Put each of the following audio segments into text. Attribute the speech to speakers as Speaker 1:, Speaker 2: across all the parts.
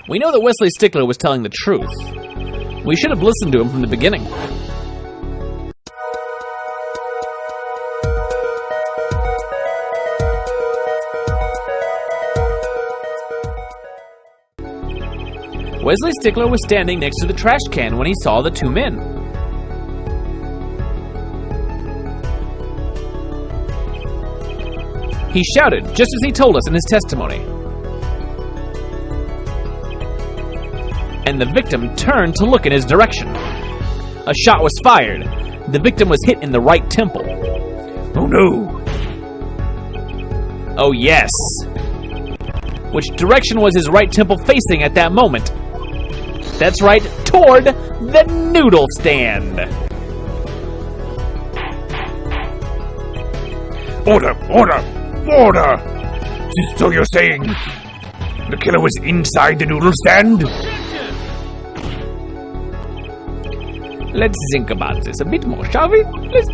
Speaker 1: We know that Wesley Stickler was telling the truth. We should have listened to him from the beginning. Wesley Stickler was standing next to the trash can when he saw the two men. He shouted, just as he told us in his testimony. And the victim turned to look in his direction. A shot was fired. The victim was hit in the right temple. Oh no! Oh yes! Which direction was his right temple facing at that moment? That's right, toward the noodle stand.
Speaker 2: Order! Order! Order! So you're saying the killer was inside the noodle stand?
Speaker 1: Let's think about this a bit more, shall we? Let's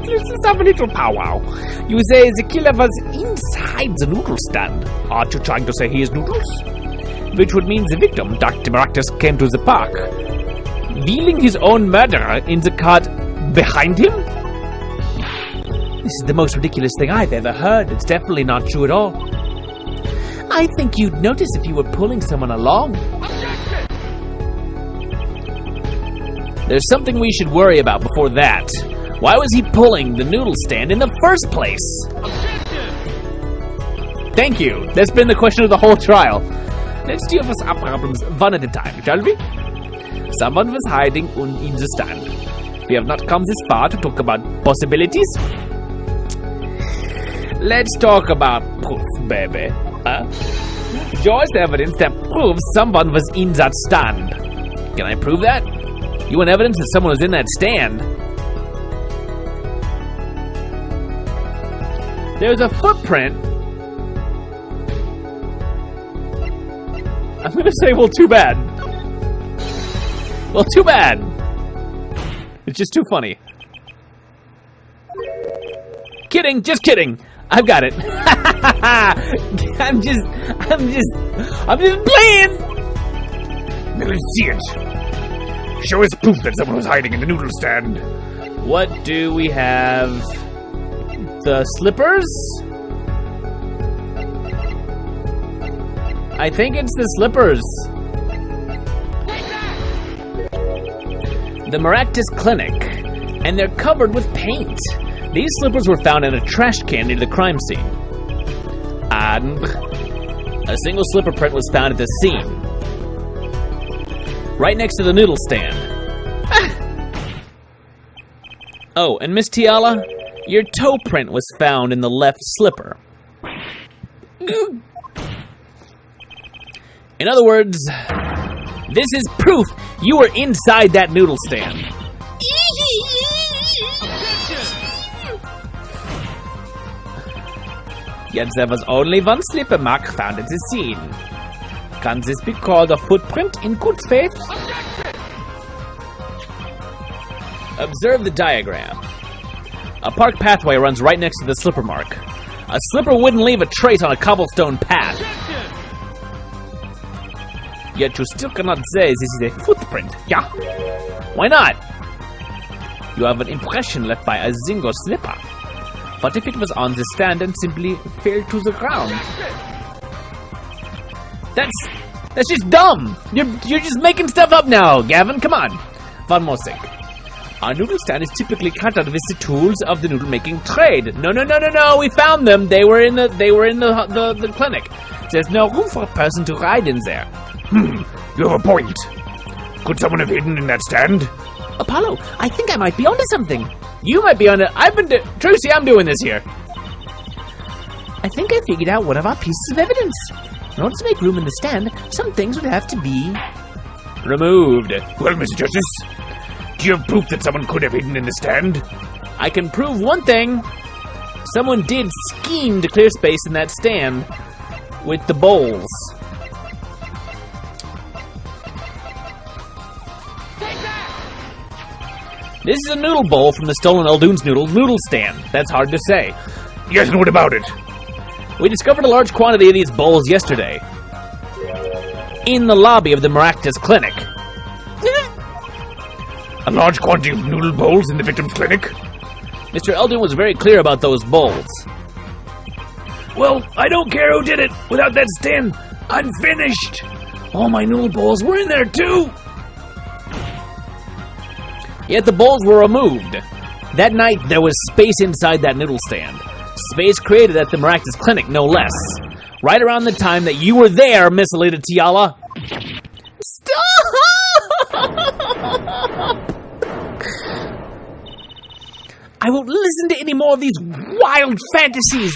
Speaker 1: have a little powwow. You say the killer was inside the noodle stand. Aren't you trying to say he is Noodles? Which would mean the victim, Dr. Maractus, came to the park, wheeling his own murderer in the cart behind him? This is the most ridiculous thing I've ever heard. It's definitely not true at all. I think you'd notice if you were pulling someone along. There's something we should worry about before that. Why was he pulling the noodle stand in the first place? Thank you. That's been the question of the whole trial. Let's deal with our problems one at a time, shall we? Someone was hiding in the stand. We have not come this far to talk about possibilities. Let's talk about proof, baby. Show us evidence that proves someone was in that stand. Can I prove that? You want evidence that someone was in that stand? There's a footprint. I'm gonna say, well, too bad. Well, too bad. It's just too funny. Kidding, just kidding. I've got it. I'm just playing.
Speaker 2: Let's see it. Show us proof that someone was hiding in the noodle stand.
Speaker 1: What do we have? The slippers? I think it's the slippers. The Maractus Clinic. And they're covered with paint. These slippers were found in a trash can near the crime scene. And a single slipper print was found at the scene. Right next to the noodle stand. Oh, and Miss Tiala, your toe print was found in the left slipper. In other words, this is proof you were inside that noodle stand. Yet there was only one slipper mark found at the scene. Can this be called a footprint in good faith? Observe the diagram. A park pathway runs right next to the slipper mark. A slipper wouldn't leave a trace on a cobblestone path. Yet you still cannot say this is a footprint, yeah? Why not? You have an impression left by a single slipper. But if it was on the stand and simply fell to the ground? That's just dumb! You're just making stuff up now, Gavin, come on. One more thing. Our noodle stand is typically cut out with the tools of the noodle making trade. No, we found them. They were in the clinic. There's no room for a person to hide in there.
Speaker 2: You have a point. Could someone have hidden in that stand?
Speaker 1: Apollo, I think I might be onto something. You might be on it. Tracy, I'm doing this here. I think I figured out one of our pieces of evidence. In order to make room in the stand, some things would have to be removed.
Speaker 2: Well, Mr. Justice, do you have proof that someone could have hidden in the stand?
Speaker 1: I can prove one thing. Someone did scheme to clear space in that stand with the bowls. This is a noodle bowl from the stolen Eldoon's noodle stand. That's hard to say.
Speaker 2: Yes, and what about it?
Speaker 1: We discovered a large quantity of these bowls yesterday. in the lobby of the Maractus Clinic.
Speaker 2: A large quantity of noodle bowls in the victim's clinic?
Speaker 1: Mr. Eldon was very clear about those bowls.
Speaker 2: Well, I don't care who did it. Without that stand, I'm finished. All my noodle bowls were in there too.
Speaker 1: Yet the bowls were removed. That night, there was space inside that noodle stand. Space created at the Maractus Clinic, no less. Right around the time that you were there, Miss Alita Tiala. Stop! I won't listen to any more of these wild fantasies.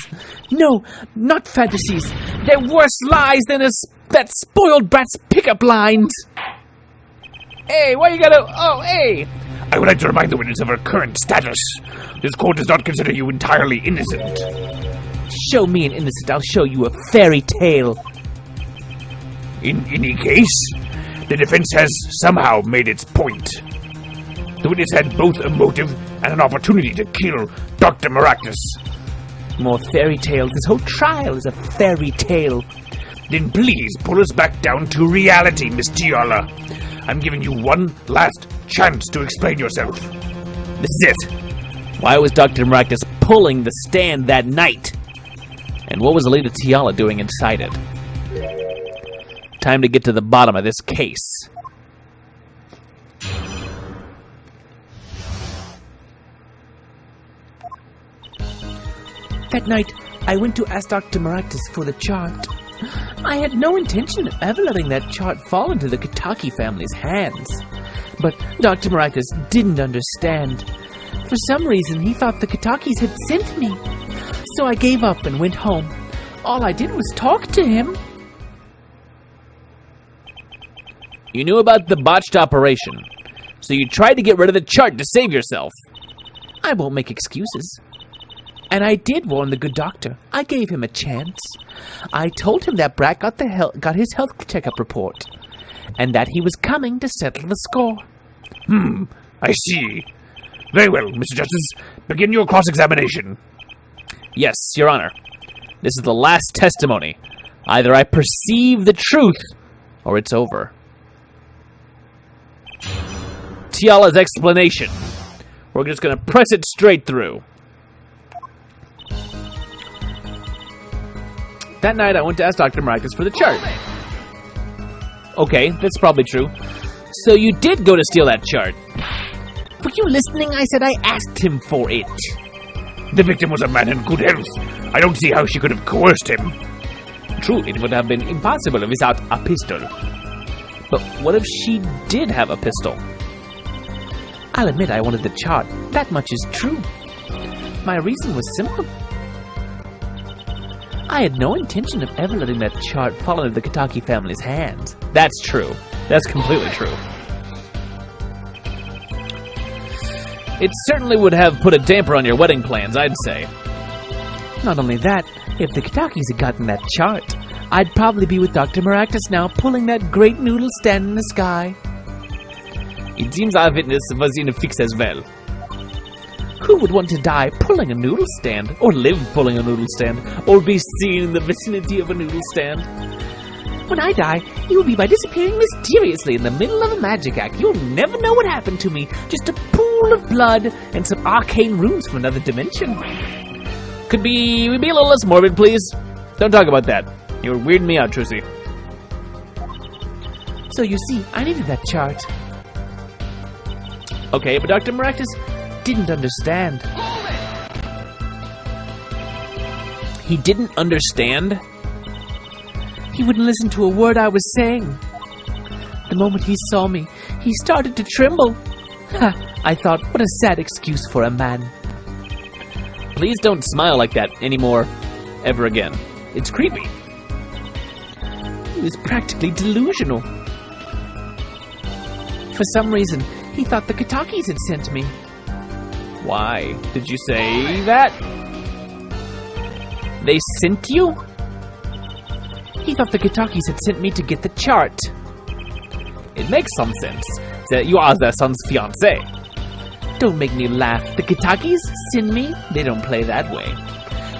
Speaker 1: No, not fantasies. They're worse lies than that spoiled brat's pickup lines. Hey, why you gotta... Oh, hey!
Speaker 2: I would like to remind the witness of her current status. This court does not consider you entirely innocent.
Speaker 1: Show me an innocent, I'll show you a fairy tale.
Speaker 2: In any case, the defense has somehow made its point. The witness had both a motive and an opportunity to kill Dr. Maractus.
Speaker 1: More fairy tales. This whole trial is a fairy tale.
Speaker 2: Then please pull us back down to reality, Miss Tiala. I'm giving you one last chance to explain yourself.
Speaker 1: This is it. Why was Dr. Maractus pulling the stand that night? And what was Alita Tiala doing inside it? Time to get to the bottom of this case. That night, I went to ask Dr. Maractus for the chart. I had no intention of ever letting that chart fall into the Kitaki family's hands. But Dr. Maractus didn't understand. For some reason, he thought the Kitakis had sent me. So I gave up and went home. All I did was talk to him. You knew about the botched operation, so you tried to get rid of the chart to save yourself. I won't make excuses. And I did warn the good doctor. I gave him a chance. I told him that Brat got his health checkup report, and that he was coming to settle the score.
Speaker 2: I see. Very well, Mr. Justice. Begin your cross-examination.
Speaker 1: Yes, Your Honor. This is the last testimony. Either I perceive the truth, or it's over. Tiala's explanation. We're just going to press it straight through. That night, I went to ask Dr. Maractus for the chart. Okay, that's probably true. So you did go to steal that chart. Were you listening? I said I asked him for it.
Speaker 2: The victim was a man in good health. I don't see how she could have coerced him.
Speaker 1: True, it would have been impossible without a pistol. But what if she did have a pistol? I'll admit I wanted the chart. That much is true. My reason was simple. I had no intention of ever letting that chart fall into the Kitaki family's hands. That's true. That's completely true. It certainly would have put a damper on your wedding plans, I'd say. Not only that, if the Kitakis had gotten that chart, I'd probably be with Dr. Maractus now, pulling that great noodle stand in the sky. It seems our witness was in a fix as well. Who would want to die pulling a noodle stand, or live pulling a noodle stand, or be seen in the vicinity of a noodle stand? When I die, it will be by disappearing mysteriously in the middle of a magic act. You'll never know what happened to me. Just a pool of blood and some arcane runes from another dimension. We'd be a little less morbid, please. Don't talk about that. You're weirding me out, Trucy. So you see, I needed that chart. Okay, but Dr. Maractus didn't understand. He didn't understand? He wouldn't listen to a word I was saying. The moment he saw me, he started to tremble. I thought, what a sad excuse for a man. Please don't smile like that anymore, ever again. It's creepy. He was practically delusional. For some reason, he thought the Kitakis had sent me. Why did you say that? They sent you? He thought the Kitakis had sent me to get the chart. It makes some sense that you are their son's fiancé. Don't make me laugh. The Kitakis send me? They don't play that way.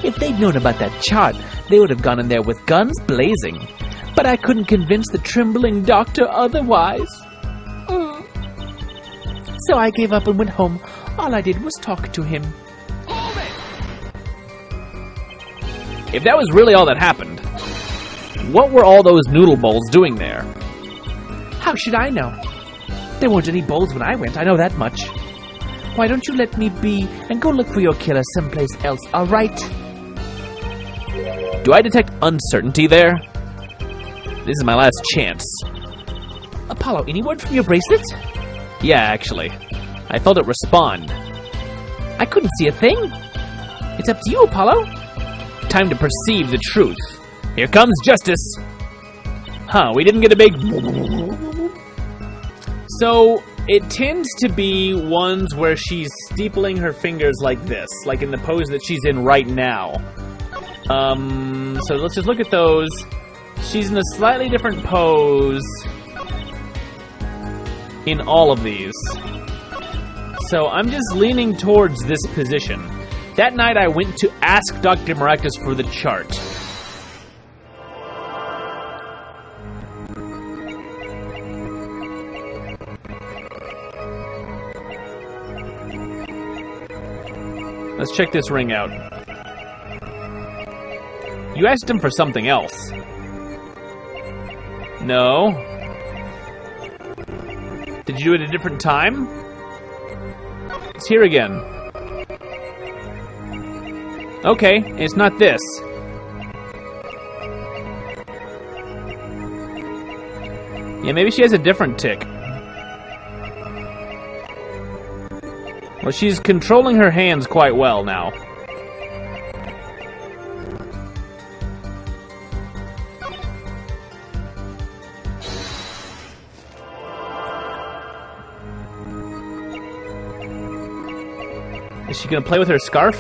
Speaker 1: If they'd known about that chart, they would have gone in there with guns blazing. but I couldn't convince the trembling doctor otherwise. So I gave up and went home. All I did was talk to him. If that was really all that happened, what were all those noodle bowls doing there? How should I know? There weren't any bowls when I went, I know that much. Why don't you let me be and go look for your killer someplace else, all right? Do I detect uncertainty there? This is my last chance. Apollo, any word from your bracelet? Yeah, actually. I felt it respond. I couldn't see a thing. It's up to you, Apollo. Time to perceive the truth. Here comes justice. Huh, we didn't get a big... So, it tends to be ones where she's steepling her fingers like this, like in the pose that she's in right now. So let's just look at those. She's in a slightly different pose in all of these. So I'm just leaning towards this position. That night I went to ask Dr. Maractus for the chart. Let's check this ring out. You asked him for something else. No. Did you do it at a different time? It's here again. Okay, it's not this. Yeah, maybe she has a different tick. Well, she's controlling her hands quite well now. Is she gonna play with her scarf?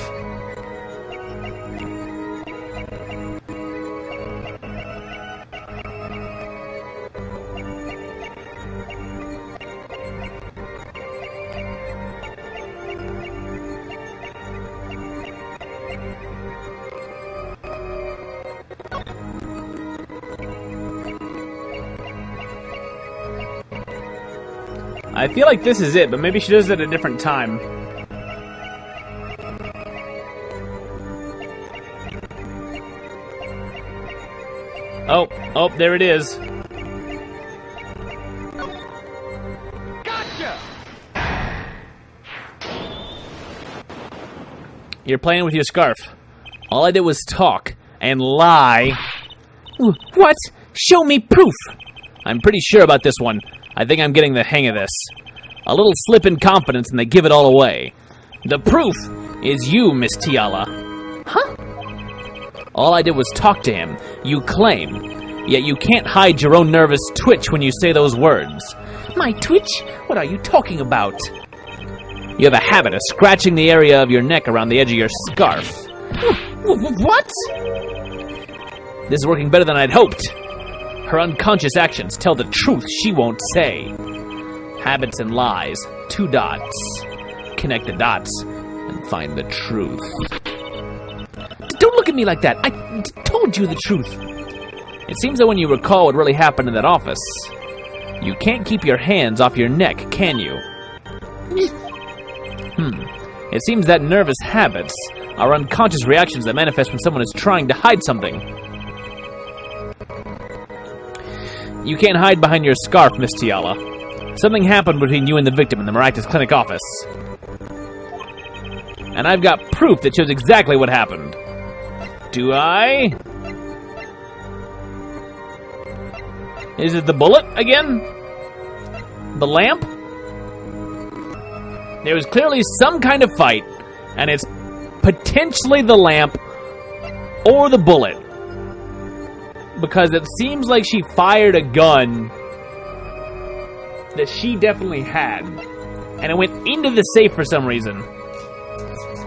Speaker 1: I feel like this is it, but maybe she does it at a different time. Oh, there it is.
Speaker 2: Gotcha!
Speaker 1: You're playing with your scarf. All I did was talk and lie. What? Show me proof! I'm pretty sure about this one. I think I'm getting the hang of this. A little slip in confidence and they give it all away. The proof is you, Miss Tiala. Huh? All I did was talk to him. You claim. Yet you can't hide your own nervous twitch when you say those words. My twitch? What are you talking about? You have a habit of scratching the area of your neck around the edge of your scarf. What? This is working better than I'd hoped. Her unconscious actions tell the truth she won't say. Habits and lies. 2 dots. Connect the dots and find the truth. Don't look at me like that. I told you the truth. It seems that when you recall what really happened in that office, you can't keep your hands off your neck, can you? It seems that nervous habits are unconscious reactions that manifest when someone is trying to hide something. You can't hide behind your scarf, Miss Tiala. Something happened between you and the victim in the Maractus Clinic office. And I've got proof that shows exactly what happened. Do I? Is it the bullet again? The lamp? There was clearly some kind of fight, and it's potentially the lamp or the bullet. Because it seems like she fired a gun that she definitely had, and it went into the safe for some reason.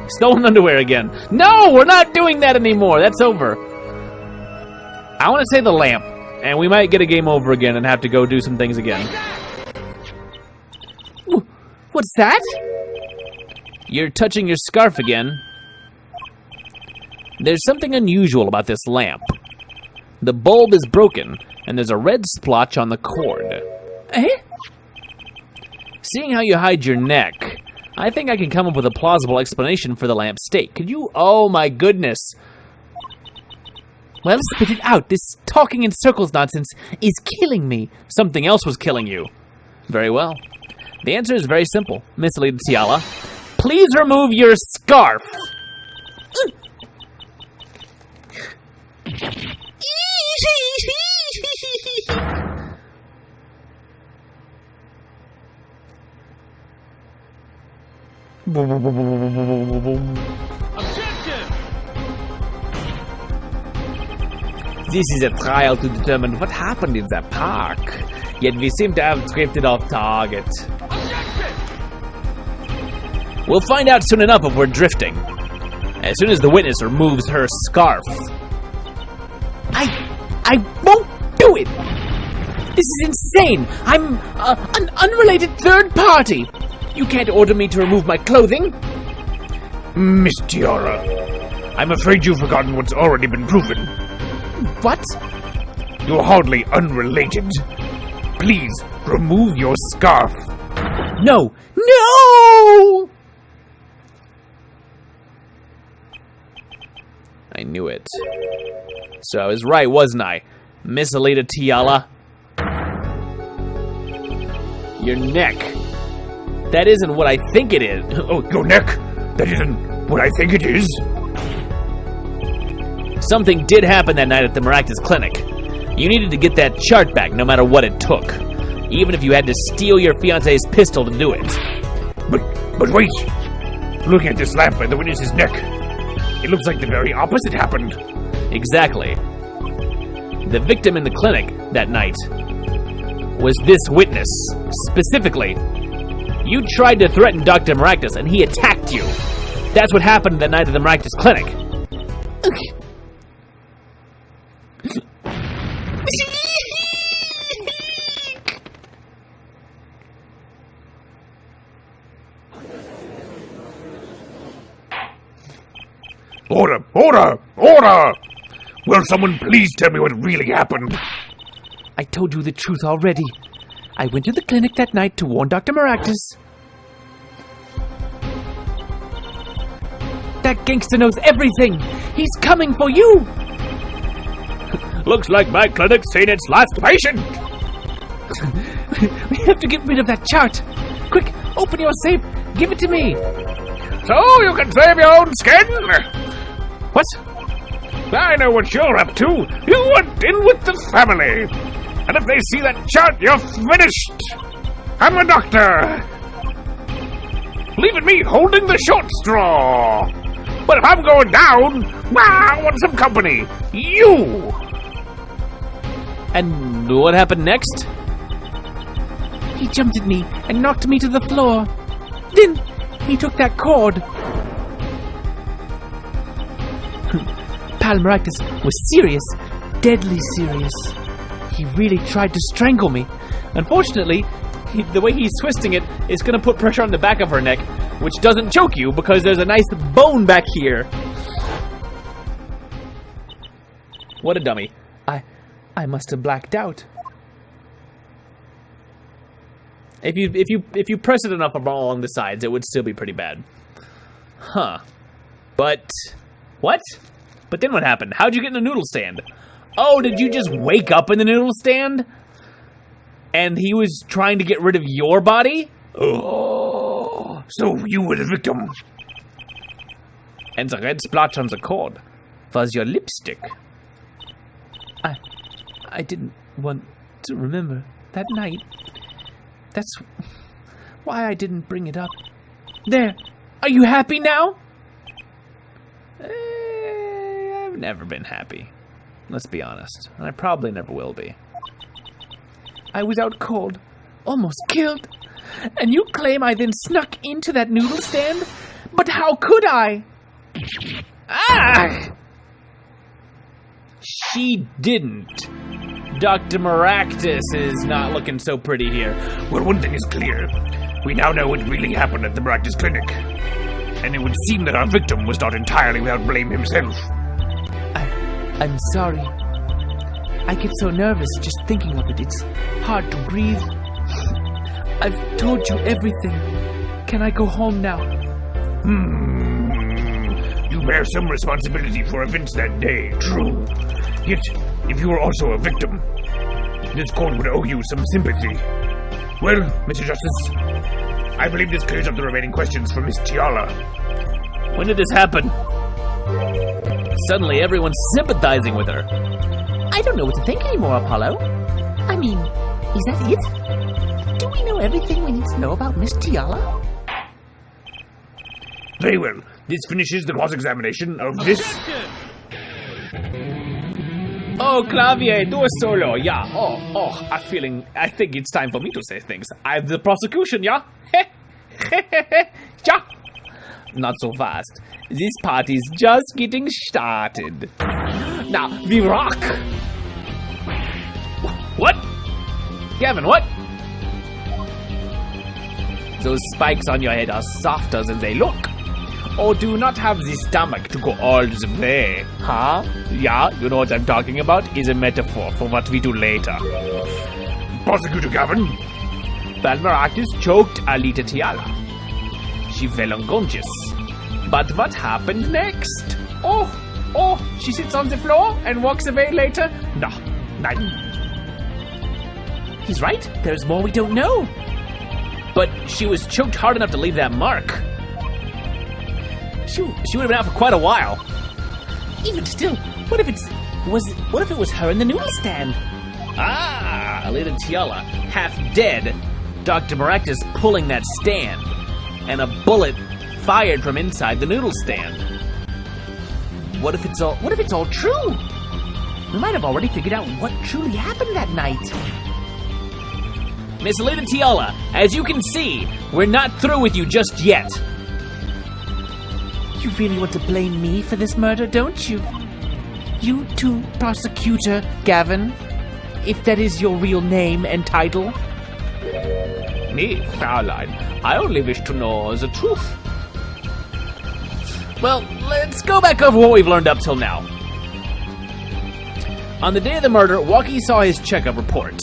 Speaker 1: Stolen underwear again. No, we're not doing that anymore. That's over. I want to say the lamp, and we might get a game over again and have to go do some things again. What's that? You're touching your scarf again. There's something unusual about this lamp. The bulb is broken, and there's a red splotch on the cord. Eh? Seeing how you hide your neck, I think I can come up with a plausible explanation for the lamp's state. Could you? Oh my goodness. Well, spit it out. This talking in circles nonsense is killing me. Something else was killing you. Very well. The answer is very simple, Miss Lady Tiala. Please remove your scarf. This is a trial to determine what happened in the park. Yet we seem to have drifted off target. We'll find out soon enough if we're drifting. As soon as the witness removes her scarf. I won't do it! This is insane! I'm an unrelated third party! You can't order me to remove my clothing!
Speaker 2: Miss Tiara, I'm afraid you've forgotten what's already been proven.
Speaker 1: What?
Speaker 2: You're hardly unrelated. Please, remove your scarf.
Speaker 1: No! No! I knew it. So I was right, wasn't I? Miss Alita Tiala? Your neck. That isn't what I think it is.
Speaker 2: Oh, your neck? That isn't what I think it is.
Speaker 1: Something did happen that night at the Maractus Clinic. You needed to get that chart back no matter what it took. Even if you had to steal your fiancé's pistol to do it.
Speaker 2: But wait! Looking at this lamp by the witness's neck, it looks like the very opposite happened.
Speaker 1: Exactly. The victim in the clinic that night was this witness. Specifically, you tried to threaten Dr. Maractus and he attacked you. That's what happened that night at the Maractus Clinic.
Speaker 2: Order! Order! Order! Will someone please tell me what really happened?
Speaker 1: I told you the truth already. I went to the clinic that night to warn Dr. Maractus. That gangster knows everything. He's coming for you.
Speaker 2: Looks like my clinic's seen its last patient.
Speaker 1: We have to get rid of that chart. Quick, open your safe. Give it to me.
Speaker 2: So you can save your own skin?
Speaker 1: What?
Speaker 2: I know what you're up to. You went in with the family. And if they see that chart, you're finished. I'm a doctor. Leaving me holding the short straw. But if I'm going down, well, I want some company. You.
Speaker 1: And what happened next? He jumped at me and knocked me to the floor. Then he took that cord. Pal Maractus was serious, deadly serious. He really tried to strangle me. Unfortunately, the way he's twisting it is going to put pressure on the back of her neck, which doesn't choke you because there's a nice bone back here. What a dummy. I must have blacked out. If you press it enough along the sides, it would still be pretty bad. Huh. But what? But then what happened? How'd you get in the noodle stand? Oh, did you just wake up in the noodle stand? And he was trying to get rid of your body?
Speaker 2: Oh, so you were the victim.
Speaker 1: And the red splotch on the cord was your lipstick. I didn't want to remember that night. That's why I didn't bring it up. There, are you happy now? I've never been happy. Let's be honest. And I probably never will be. I was out cold, almost killed. And you claim I then snuck into that noodle stand? But how could I? Ah! She didn't. Dr. Maractus is not looking so pretty here.
Speaker 2: Well, one thing is clear. We now know what really happened at the Maractus Clinic. And it would seem that our victim was not entirely without blame himself.
Speaker 1: I'm sorry.
Speaker 3: I get so nervous just thinking of it. It's hard to breathe. I've told you everything. Can I go home now?
Speaker 2: You bear some responsibility for events that day, true. Yet, if you were also a victim, this court would owe you some sympathy. Well, Mr. Justice, I believe this clears up the remaining questions for Miss Tiala.
Speaker 1: When did this happen? Suddenly everyone's sympathizing with her.
Speaker 3: I don't know what to think anymore, Apollo. I mean, is that it? Do we know everything we need to know about Miss Tiala?
Speaker 2: Very well. This finishes the cross-examination of this...
Speaker 1: Oh, Clavier, do a solo, yeah. I think it's time for me to say things. I'm the prosecution, yeah? Yeah. Not so fast. This party's just getting started. Now, we rock. What? Gavin, what? Those spikes on your head are softer than they look. Or do you not have the stomach to go all the way? Huh? Yeah, you know what I'm talking about? Is a metaphor for what we do later.
Speaker 2: Prosecutor Gavin.
Speaker 1: Balmeractus choked Alita Tiala. She fell unconscious. But what happened next? Oh, she sits on the floor and walks away later? No.
Speaker 3: He's right. There's more we don't know.
Speaker 1: But she was choked hard enough to leave that mark. She would have been out for quite a while.
Speaker 3: Even still, what if it was her in the noodle stand?
Speaker 1: Ah, Alita Tiala, half dead. Dr. Maractus pulling that stand, and a bullet fired from inside the noodle stand. What if it's all true? We might have already figured out what truly happened that night. Miss Alita Tiala, as you can see, we're not through with you just yet.
Speaker 3: You really want to blame me for this murder, don't you? You too, Prosecutor Gavin, if that is your real name and title.
Speaker 1: Me, Fraulein, I only wish to know the truth. Well, let's go back over what we've learned up till now. On the day of the murder, Walkie saw his checkup report,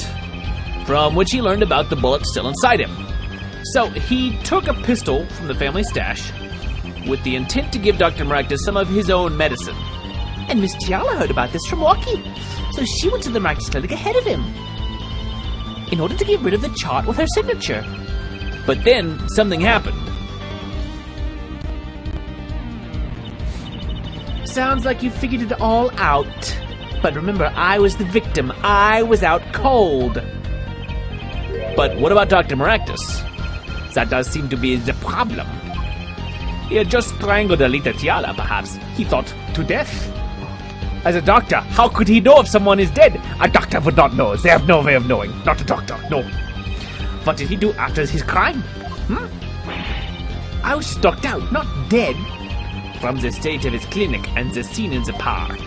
Speaker 1: from which he learned about the bullet still inside him. So he took a pistol from the family stash with the intent to give Dr. Maractus some of his own medicine.
Speaker 3: And Miss Tiala heard about this from Walkie, so she went to the Maractus clinic ahead of him in order to get rid of the chart with her signature.
Speaker 1: But then something happened.
Speaker 3: Sounds like you figured it all out. But remember, I was the victim. I was out cold.
Speaker 1: But what about Dr. Maractus? That does seem to be the problem. He had just strangled Alita Tiala, perhaps. He thought, to death. As a doctor, how could he know if someone is dead? A doctor would not know. They have no way of knowing. Not a doctor, no. What did he do after his crime? I was just knocked out, not dead. From the state of his clinic and the scene in the park,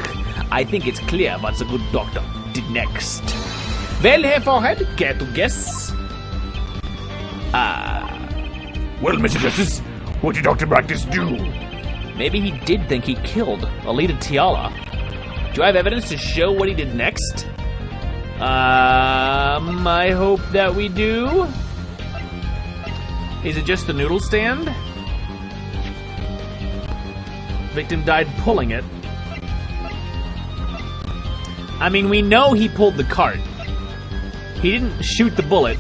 Speaker 1: I think it's clear what the good doctor did next. Well, Herr Forehead, care to guess?
Speaker 2: Well, Mr. Justice, what did Dr. Maractus do?
Speaker 1: Maybe he did think he killed Alita Tiala. Do I have evidence to show what he did next? I hope that we do. Is it just the noodle stand? Victim died pulling it. I mean, we know he pulled the cart. He didn't shoot the bullet.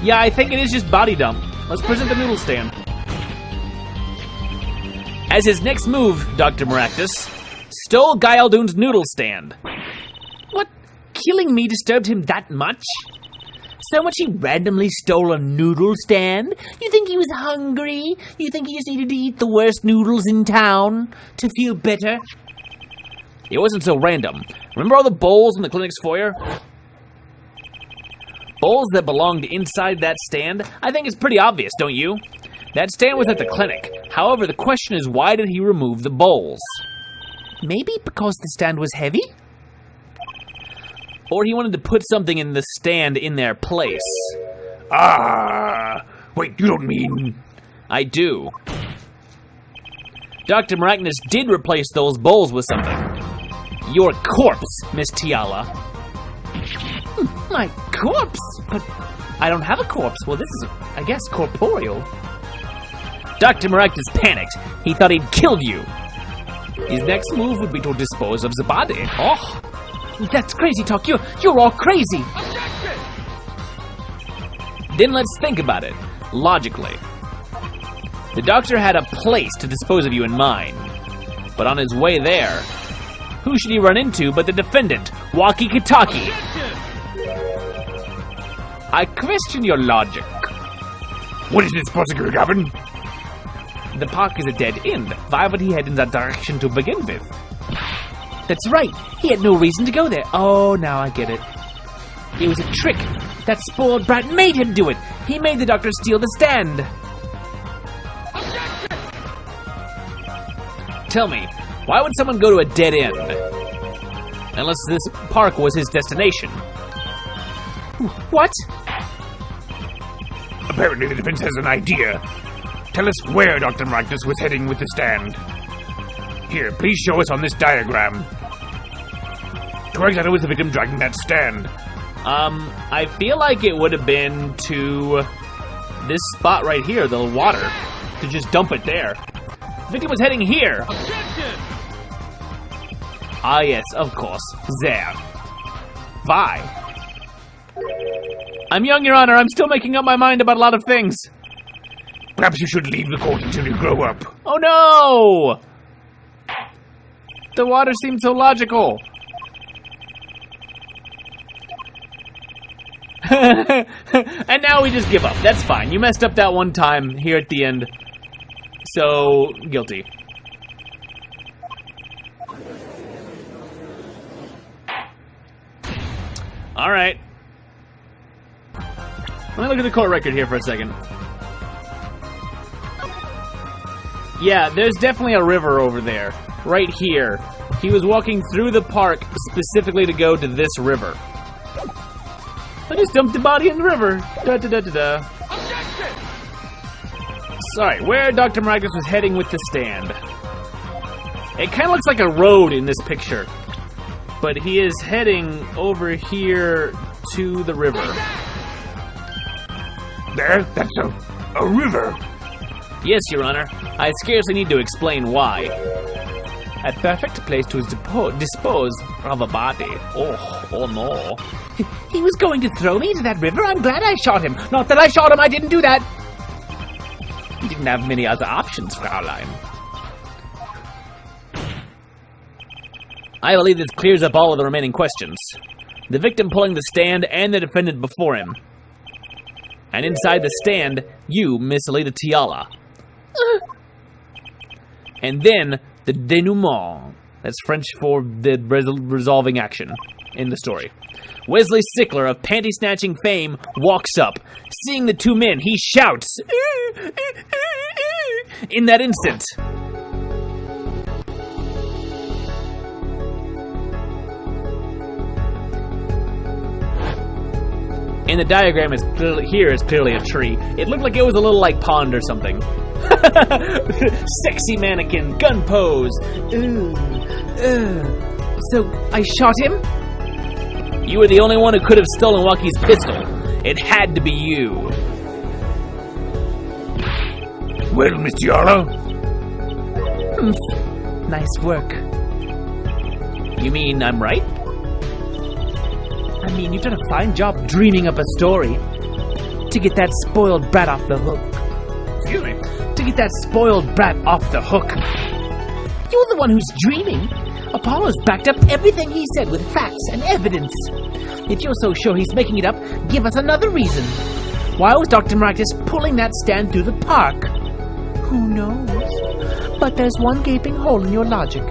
Speaker 1: Yeah, I think it is just body dump. Let's present the noodle stand. As his next move, Dr. Maractus stole Guy Aldoon's noodle stand.
Speaker 3: What? Killing me disturbed him that much? So much he randomly stole a noodle stand? You think he was hungry? You think he just needed to eat the worst noodles in town to feel better?
Speaker 1: It wasn't so random. Remember all the bowls in the clinic's foyer? Bowls that belonged inside that stand? I think it's pretty obvious, don't you? That stand was at the clinic. However, the question is, why did he remove the bowls?
Speaker 3: Maybe because the stand was heavy?
Speaker 1: Or he wanted to put something in the stand in their place.
Speaker 2: Wait, you don't mean...
Speaker 1: I do. Dr. Maractus did replace those bowls with something. Your corpse, Miss Tiala.
Speaker 3: My corpse? But I don't have a corpse. Well, this is, I guess, corporeal. Dr. Maractus panicked. He thought he'd killed you. His next move would be to dispose of the body. Oh, that's crazy talk. You're all crazy. Then let's think about it, logically. The doctor had a place to dispose of you in mind. But on his way there, who should he run into but the defendant, Walkie Kitaki? I question your logic.
Speaker 2: What is this, Prosecutor Gavin?
Speaker 3: The park is a dead end. Why would he head in that direction to begin with? That's right. He had no reason to go there. Oh, now I get it. It was a trick. That spoiled brat made him do it. He made the doctor steal the stand. Tell me, why would someone go to a dead end? Unless this park was his destination. What?
Speaker 2: Apparently the defense has an idea. Tell us where Dr. Maractus was heading with the stand. Here, please show us on this diagram. Where exactly was the victim dragging that stand?
Speaker 3: I feel like it would have been to this spot right here, the water, to just dump it there. The victim was heading here. Objection! Ah, yes, of course. There. Why? I'm young, Your Honor. I'm still making up my mind about a lot of things.
Speaker 2: Perhaps you should leave the court until you grow up.
Speaker 3: Oh, no! The water seemed so logical. And now we just give up. That's fine. You messed up that one time here at the end. So, guilty. Alright. Let me look at the court record here for a second. Yeah, there's definitely a river over there. Right here. He was walking through the park specifically to go to this river. I just dumped the body in the river. Da-da-da-da-da. Sorry, where Dr. Maractus was heading with the stand. It kind of looks like a road in this picture. But he is heading over here to the river.
Speaker 2: There? That's a river.
Speaker 3: Yes, Your Honor. I scarcely need to explain why. A perfect place to dispose of a body. Oh no. He was going to throw me into that river? I'm glad I shot him. Not that I shot him, I didn't do that. He didn't have many other options, Fraulein. I believe this clears up all of the remaining questions. The victim pulling the stand and the defendant before him. And inside the stand, you, Miss Alita Tiala. And then, the denouement. That's French for the resolving action in the story. Wesley Sickler of panty-snatching fame walks up. Seeing the two men, he shouts, in that instant. And the diagram is clearly a tree. It looked like it was a little like pond or something. Sexy mannequin, gun pose. So I shot him? You were the only one who could have stolen Walkie's pistol. It had to be you.
Speaker 2: Well, Miss Tiara?
Speaker 3: Nice work. You mean I'm right? I mean, you've done a fine job dreaming up a story to get that spoiled brat off the hook.
Speaker 2: Excuse me?
Speaker 3: To get that spoiled brat off the hook. You're the one who's dreaming. Apollo's backed up everything he said with facts and evidence. If you're so sure he's making it up, give us another reason. Why was Dr. Maractus pulling that stand through the park? Who knows? But there's one gaping hole in your logic.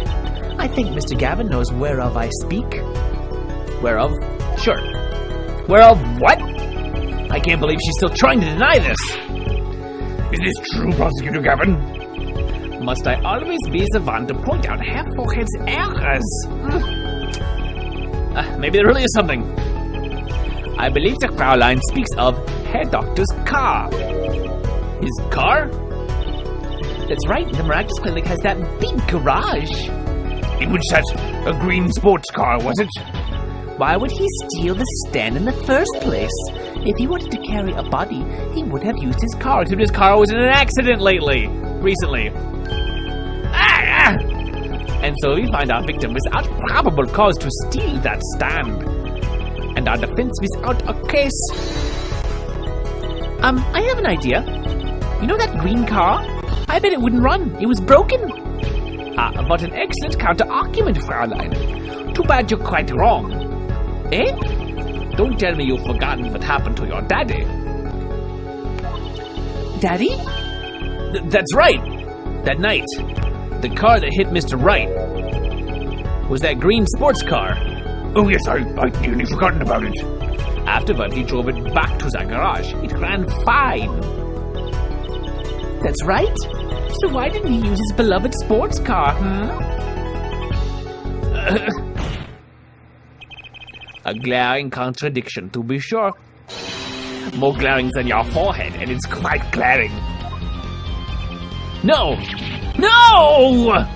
Speaker 3: I think Mr. Gavin knows whereof I speak. Whereof? Sure. Whereof what? I can't believe she's still trying to deny this.
Speaker 2: Is this true, Prosecutor Gavin?
Speaker 3: Must I always be the one to point out Herr Forehead's errors? Maybe there really is something. I believe the Fraulein speaks of Herr Doctor's car. His car? That's right, the Maractus Clinic has that big garage.
Speaker 2: In which that's a green sports car, was it?
Speaker 3: Why would he steal the stand in the first place? If he wanted to carry a body, he would have used his car.
Speaker 1: Except his car was in an accident recently. And so we find our victim without probable cause to steal that stand. And our defense without a case.
Speaker 3: I have an idea. You know that green car? I bet it wouldn't run. It was broken.
Speaker 1: What an excellent counter-argument, Fraulein. Too bad you're quite wrong. Eh? Don't tell me you've forgotten what happened to your daddy.
Speaker 3: Daddy?
Speaker 1: That's right. That night, the car that hit Mr. Wright was that green sports car.
Speaker 2: Oh yes, I'd nearly forgotten about it.
Speaker 1: Afterward, he drove it back to the garage. It ran fine.
Speaker 3: That's right. So why didn't he use his beloved sports car,
Speaker 1: A glaring contradiction, to be sure. More glaring than your forehead, and it's quite glaring. No! No!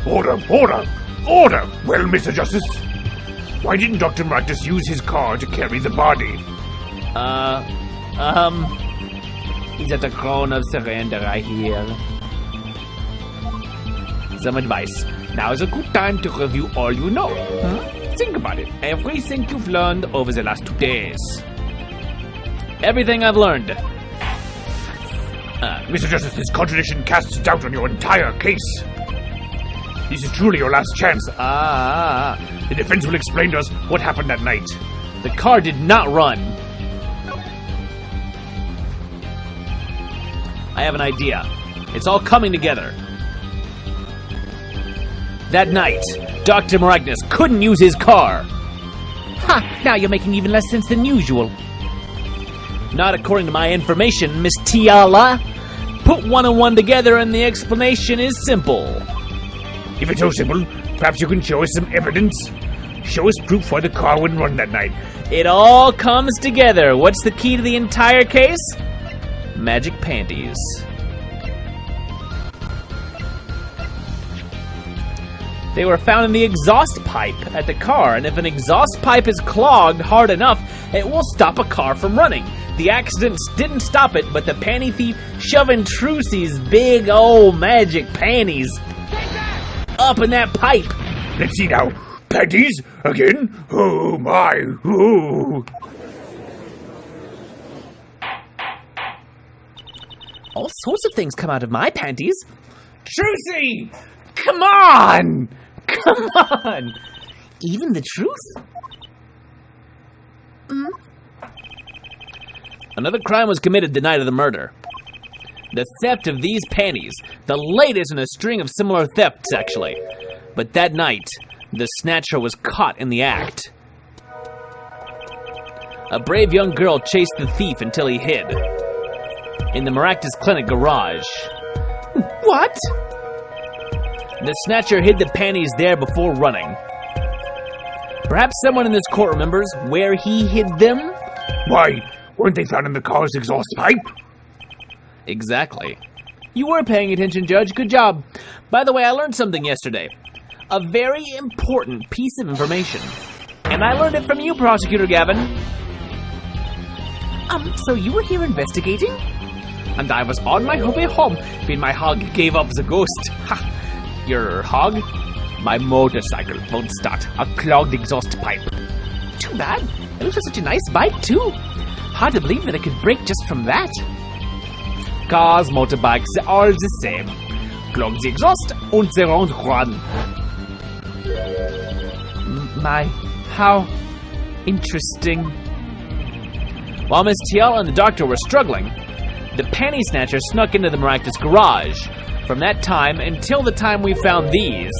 Speaker 2: Order! Well, Mr. Justice, why didn't Dr. Marcus use his car to carry the body?
Speaker 1: He's at the crown of surrender, I hear. Some advice. Now is a good time to review all you know. Think about it. Everything you've learned over the last 2 days. Everything I've learned.
Speaker 2: Mr. Justice, this contradiction casts doubt on your entire case. This is truly your last chance. The defense will explain to us what happened that night.
Speaker 1: The car did not run. I have an idea. It's all coming together. That night, Dr. Maragnis couldn't use his car.
Speaker 3: Ha! Now you're making even less sense than usual.
Speaker 1: Not according to my information, Miss Tiala. Put one and one together and the explanation is simple.
Speaker 2: If it's so simple, perhaps you can show us some evidence. Show us proof why the car wouldn't run that night.
Speaker 1: It all comes together. What's the key to the entire case? Magic panties. They were found in the exhaust pipe at the car, and if an exhaust pipe is clogged hard enough, it will stop a car from running. The accident didn't stop it, but the panty thief shoving Trucy's big old magic panties up in that pipe.
Speaker 2: Let's see now. Panties? Again? Oh my. Oh.
Speaker 3: All sorts of things come out of my panties.
Speaker 1: Trucy! Come on! Come on!
Speaker 3: Even the truth?
Speaker 1: Another crime was committed the night of the murder. The theft of these panties, the latest in a string of similar thefts, actually. But that night, the snatcher was caught in the act. A brave young girl chased the thief until he hid. In the Maractus Clinic garage.
Speaker 3: What?
Speaker 1: The snatcher hid the panties there before running. Perhaps someone in this court remembers where he hid them?
Speaker 2: Why, weren't they found in the car's exhaust pipe?
Speaker 1: Exactly. You were paying attention, Judge. Good job. By the way, I learned something yesterday. A very important piece of information. And I learned it from you, Prosecutor Gavin.
Speaker 3: So you were here investigating?
Speaker 1: And I was on my way home when my hog gave up the ghost. Ha! Your hog? My motorcycle won't start. A clogged exhaust pipe.
Speaker 3: Too bad. It looks like such a nice bike, too. Hard to believe that it could break just from that.
Speaker 1: Cars, motorbikes, they're all the same. Clog the exhaust and they won't run.
Speaker 3: My, how interesting.
Speaker 1: While Miss Tiel and the doctor were struggling, the panty snatcher snuck into the Maractus garage. From that time until the time we found these,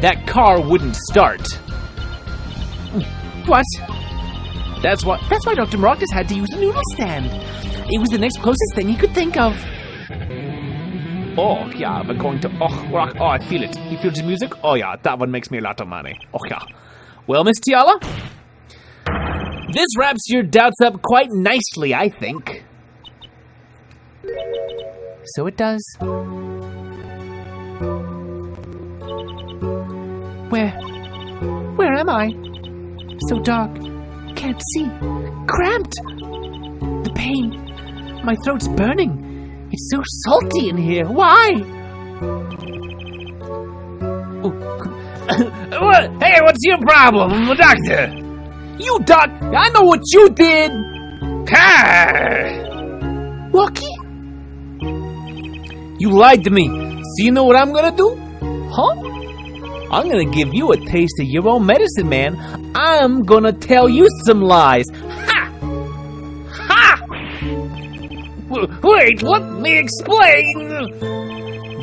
Speaker 1: that car wouldn't start.
Speaker 3: What?
Speaker 1: That's why
Speaker 3: Dr. Maractus had to use a noodle stand. It was the next closest thing he could think of.
Speaker 1: Oh, yeah, we're going to... Oh, I feel it. You feel the music? Oh, yeah, that one makes me a lot of money. Oh, yeah. Well, Miss Tiala, this wraps your doubts up quite nicely, I think.
Speaker 3: So it does. Where am I? So dark. Can't see. Cramped. The pain. My throat's burning. It's so salty in here. Why?
Speaker 2: Hey, what's your problem? I'm the doctor.
Speaker 3: You, Doc. I know what you did. Walkie? You lied to me. So you know what I'm gonna do? Huh? I'm gonna give you a taste of your own medicine, man. I'm gonna tell you some lies. Ha! Ha!
Speaker 2: Wait, let me explain.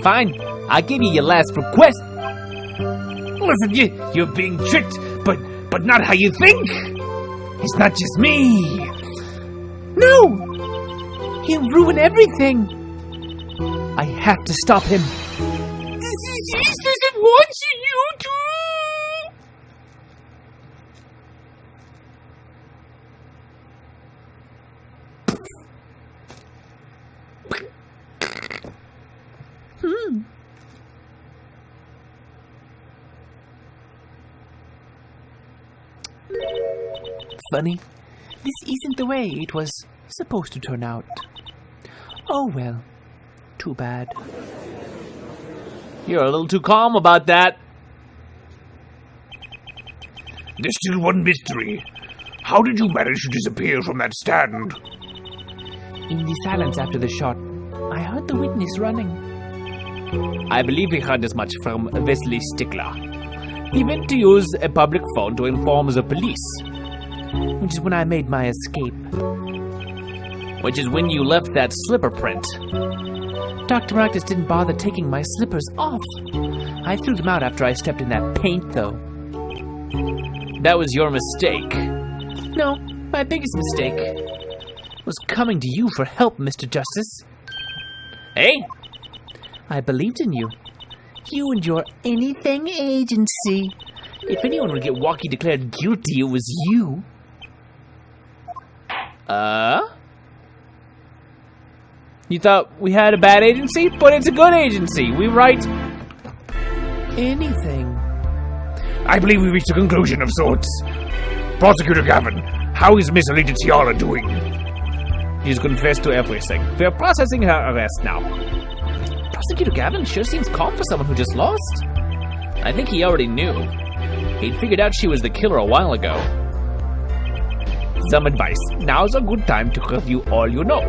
Speaker 3: Fine. I'll give you your last request.
Speaker 2: Listen, you're being tricked, but not how you think. It's not just me.
Speaker 3: No! He'll ruin everything. I have to stop him. This doesn't want you to. Funny. This isn't the way it was supposed to turn out. Oh well. Too bad. You're a little too calm about that.
Speaker 2: There's still one mystery. How did you manage to disappear from that stand?
Speaker 3: In the silence after the shot, I heard the witness running.
Speaker 1: I believe he heard as much from Wesley Stickler. He went to use a public phone to inform the police.
Speaker 3: Which is when I made my escape.
Speaker 1: Which is when you left that slipper print.
Speaker 3: Dr. Marcus didn't bother taking my slippers off. I threw them out after I stepped in that paint, though.
Speaker 1: That was your mistake.
Speaker 3: No, my biggest mistake was coming to you for help, Mr. Justice.
Speaker 1: Hey?
Speaker 3: I believed in you. You and your anything agency. If anyone would get Walkie declared guilty, it was you.
Speaker 1: You thought we had a bad agency? But it's a good agency. We write
Speaker 3: anything.
Speaker 2: I believe we reached a conclusion of sorts. Prosecutor Gavin, how is Miss Alita Tiara doing?
Speaker 1: She's confessed to everything. We're processing her arrest now.
Speaker 3: Prosecutor Gavin sure seems calm for someone who just lost.
Speaker 1: I think he already knew. He'd figured out she was the killer a while ago. Some advice. Now's a good time to review all you know.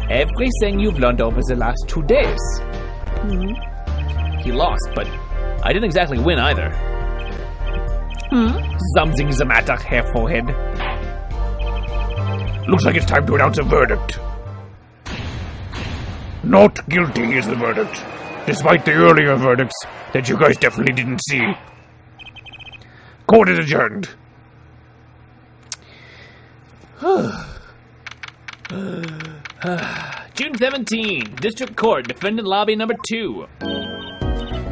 Speaker 1: Everything you've learned over the last 2 days. He lost, but I didn't exactly win either. Something's the matter, Hair Forehead.
Speaker 2: Looks like it's time to announce a verdict. Not guilty is the verdict, despite the earlier verdicts that you guys definitely didn't see. Court is adjourned.
Speaker 1: June 17, District Court, Defendant Lobby number 2.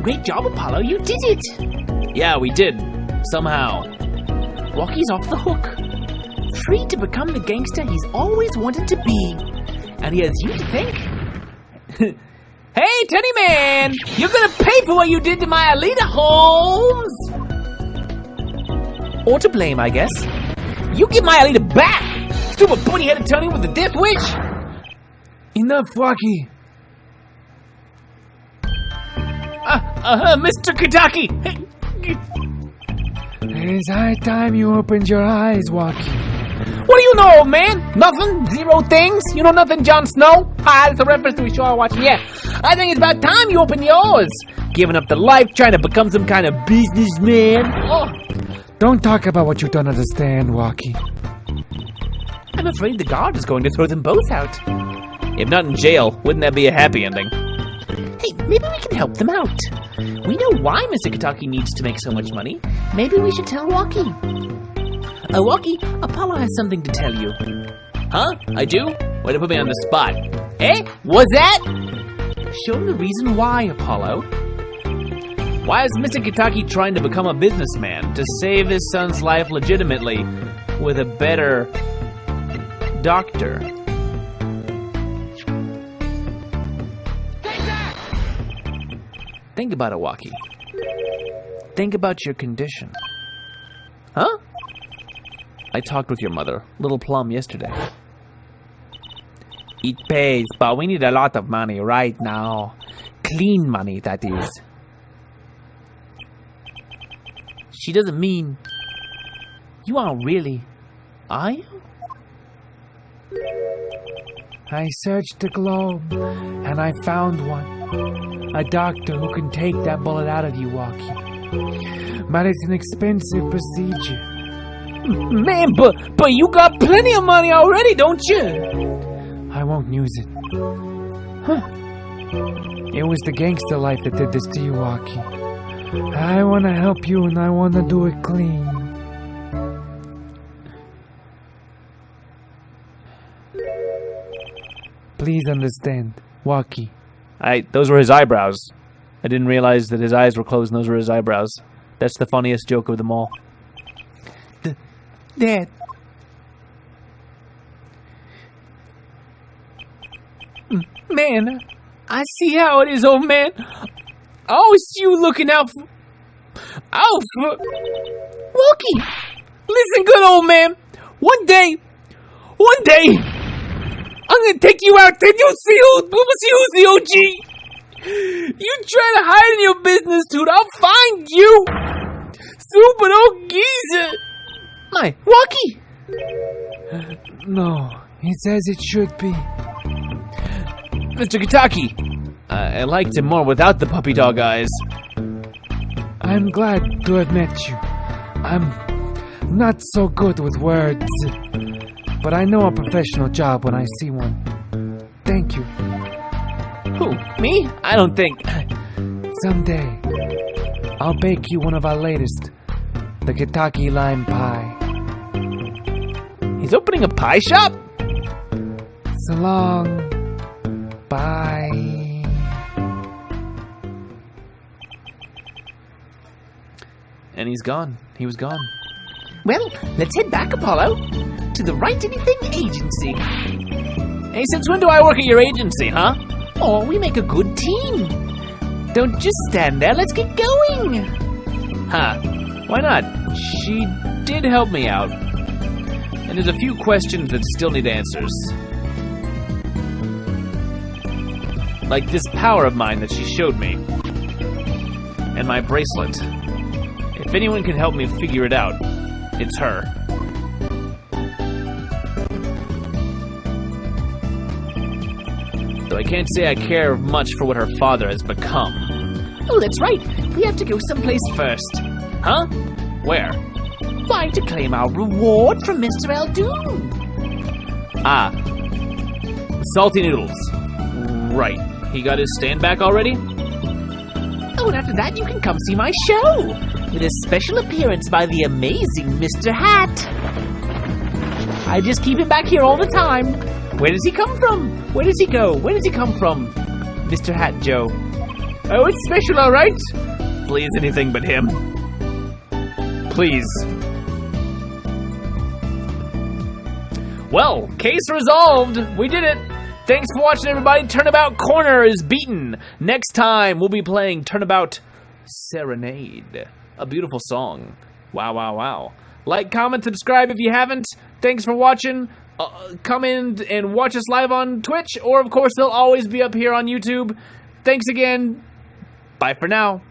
Speaker 3: Great job, Apollo. You did it.
Speaker 1: Yeah, we did. Somehow.
Speaker 3: Walkie's off the hook. Free to become the gangster he's always wanted to be. And he has you to thank.
Speaker 1: Hey, Teddy Man! You're gonna pay for what you did to my Alita Holmes!
Speaker 3: Or to blame, I guess.
Speaker 1: You give my Alita back! Stupid bunny-headed Tony with the death wish!
Speaker 3: Enough, Walkie.
Speaker 1: Mr. Kadaki!
Speaker 3: It is high time you opened your eyes, Walkie.
Speaker 1: What do you know, old man? Nothing? Zero things? You know nothing, Jon Snow? That's a reference to a show I watch. Yeah, I think it's about time you open yours. Giving up the life, trying to become some kind of businessman. Oh.
Speaker 3: Don't talk about what you don't understand, Walkie.
Speaker 1: I'm afraid the guard is going to throw them both out. If not in jail, wouldn't that be a happy ending?
Speaker 3: Hey, maybe we can help them out. We know why Mr. Kataki needs to make so much money. Maybe we should tell Walkie. Walkie, Apollo has something to tell you.
Speaker 1: Huh? I do? Way to put me on the spot. Eh? What's that?
Speaker 3: Show him the reason why, Apollo.
Speaker 1: Why is Mr. Kitaki trying to become a businessman? To save his son's life legitimately with a better doctor. Think about it, Walkie. Think about your condition. Huh? I talked with your mother, Little Plum, yesterday. It pays, but we need a lot of money right now. Clean money, that is. She doesn't mean... You aren't really... Are you? I searched the globe, and I found one. A doctor who can take that bullet out of you, Walkie. But it's an expensive procedure. Man, but you got plenty of money already, don't you? I won't use it. Huh. It was the gangster life that did this to you, Walkie. I want to help you, and I want to do it clean. Please understand, Walkie. Those were his eyebrows. I didn't realize that his eyes were closed and those were his eyebrows. That's the funniest joke of them all. Dad. Man, I see how it is, old man. Oh, it's you looking out for... Walkie! Listen good, old man. One day, I'm gonna take you out there. You'll see who's the OG. You try to hide in your business, dude. I'll find you. Stupid old geezer. My, Walkie. No, it's as it should be. Mr. Kitaki, I liked him more without the puppy dog eyes. I'm glad to have met you. I'm not so good with words, but I know a professional job when I see one. Thank you. Who, me? I don't think. Someday, I'll bake you one of our latest, the Kitaki lime pie. He's opening a pie shop? So long. Bye. And he's gone. He was gone. Well, let's head back, Apollo, to the Right Anything Agency. Hey, since when do I work at your agency, huh? Oh, we make a good team. Don't just stand there, let's get going. Huh, why not? She did help me out. And there's a few questions that still need answers. Like this power of mine that she showed me. And my bracelet. If anyone can help me figure it out, it's her. Though I can't say I care much for what her father has become. Oh, that's right. We have to go someplace first. Huh? Where? Why, to claim our reward from Mr. Aldoon. Ah. Salty Noodles. Right. He got his stand back already? Oh, and after that you can come see my show. With a special appearance by the amazing Mr. Hat. I just keep him back here all the time. Where does he come from? Where does he go? Where does he come from? Mr. Hat Joe. Oh, it's special, all right? Please, anything but him. Please. Well, case resolved. We did it. Thanks for watching, everybody. Turnabout Corner is beaten. Next time, we'll be playing Turnabout Serenade. A beautiful song. Wow, wow, wow. Like, comment, subscribe if you haven't. Thanks for watching. Come in and watch us live on Twitch, or of course they'll always be up here on YouTube. Thanks again. Bye for now.